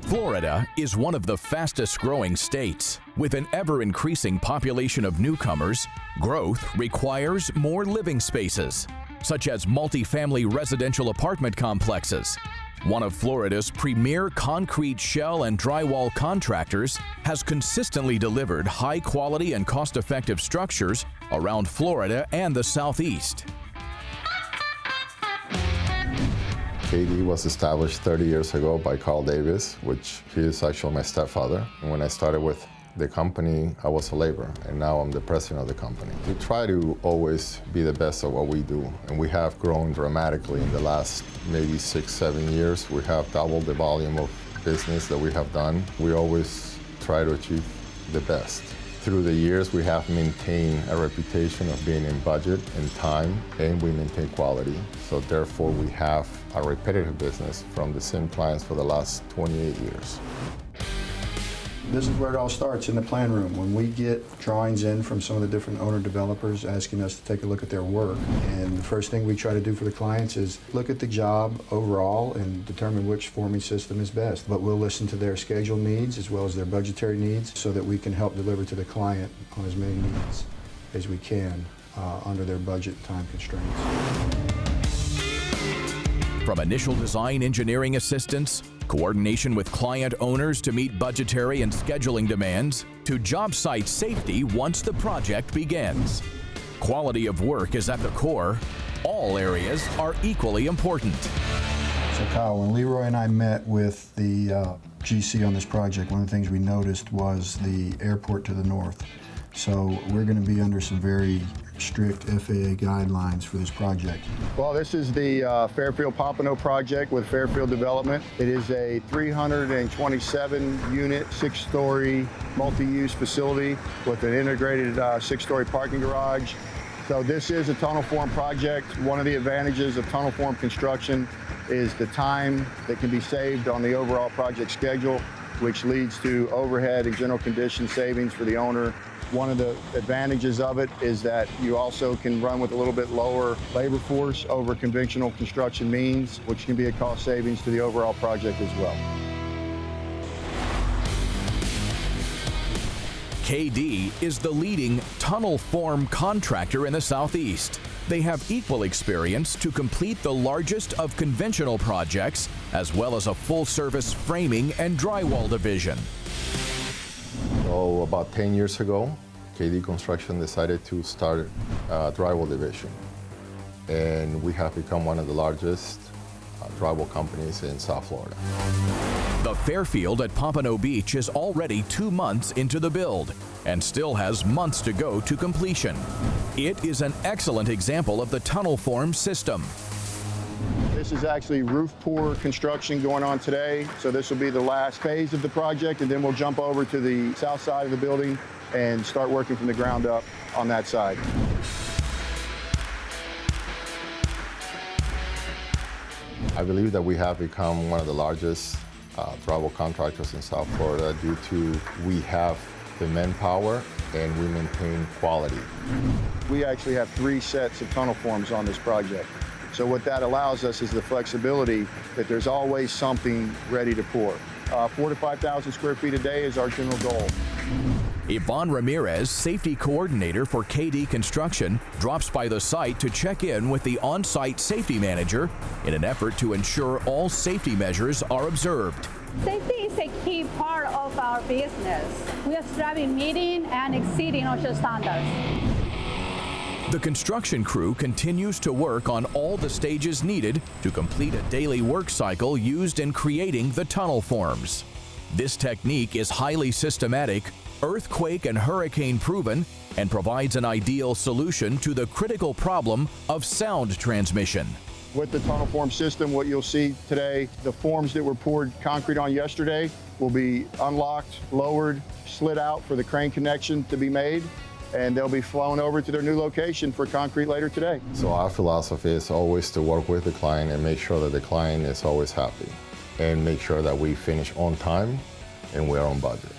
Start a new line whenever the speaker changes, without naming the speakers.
Florida is one of the fastest growing states. With an ever-increasing population of newcomers, growth requires more living spaces, such as multifamily residential apartment complexes. One of Florida's premier concrete shell and drywall contractors has consistently delivered high-quality and cost-effective structures around Florida and the Southeast.
KD was established 30 years ago by Carl Davis, which he is actually my stepfather. And when I started with the company, I was a laborer, and now I'm the president of the company. We try to always be the best at what we do, and we have grown dramatically in the last maybe 6-7 years. We have doubled the volume of business that we have done. We always try to achieve the best. Through the years, we have maintained a reputation of being in budget and time, and we maintain quality. So therefore, we have a repetitive business from the same clients for the last 28 years.
This is where it all starts, in the plan room. When we get drawings in from some of the different owner developers asking us to take a look at their work, and the first thing we try to do for the clients is look at the job overall and determine which forming system is best. But we'll listen to their schedule needs as well as their budgetary needs so that we can help deliver to the client on as many needs as we can under their budget time constraints.
From initial design engineering assistance, coordination with client owners to meet budgetary and scheduling demands, to job site safety once the project begins. Quality of work is at the core. All areas are equally important.
So Kyle, when Leroy and I met with the GC on this project, one of the things we noticed was the airport to the north. So we're going to be under some very strict FAA guidelines for this project.
Well, this is the Fairfield Pompano project with Fairfield Development. It is a 327-unit, 6-story multi-use facility with an integrated 6-story parking garage. So this is a tunnel form project. One of the advantages of tunnel form construction is the time that can be saved on the overall project schedule, which leads to overhead and general condition savings for the owner. One of the advantages of it is that you also can run with a little bit lower labor force over conventional construction means, which can be a cost savings to the overall project as well.
KD is the leading tunnel form contractor in the Southeast. They have equal experience to complete the largest of conventional projects, as well as a full-service framing and drywall division.
So about 10 years ago, KD Construction decided to start a drywall division. And we have become one of the largest drywall companies in South Florida.
The Fairfield at Pompano Beach is already 2 months into the build and still has months to go to completion. It is an excellent example of the tunnel form system.
This is actually roof pour construction going on today. So this will be the last phase of the project, and then we'll jump over to the south side of the building and start working from the ground up on that side.
I believe that we have become one of the largest drywall contractors in South Florida due to we have the manpower and we maintain quality.
We actually have 3 sets of tunnel forms on this project. So what that allows us is the flexibility that there's always something ready to pour. 4,000 to 5,000 square feet a day is our general goal.
Ivonne Ramirez, safety coordinator for KD Construction, drops by the site to check in with the on-site safety manager in an effort to ensure all safety measures are observed.
Safety is a key part of our business. We are striving meeting and exceeding OSHA standards.
The construction crew continues to work on all the stages needed to complete a daily work cycle used in creating the tunnel forms. This technique is highly systematic, earthquake and hurricane proven, and provides an ideal solution to the critical problem of sound transmission.
With the tunnel form system, what you'll see today, the forms that were poured concrete on yesterday will be unlocked, lowered, slid out for the crane connection to be made, and they'll be flown over to their new location for concrete later today.
So our philosophy is always to work with the client and make sure that the client is always happy and make sure that we finish on time and we're on budget.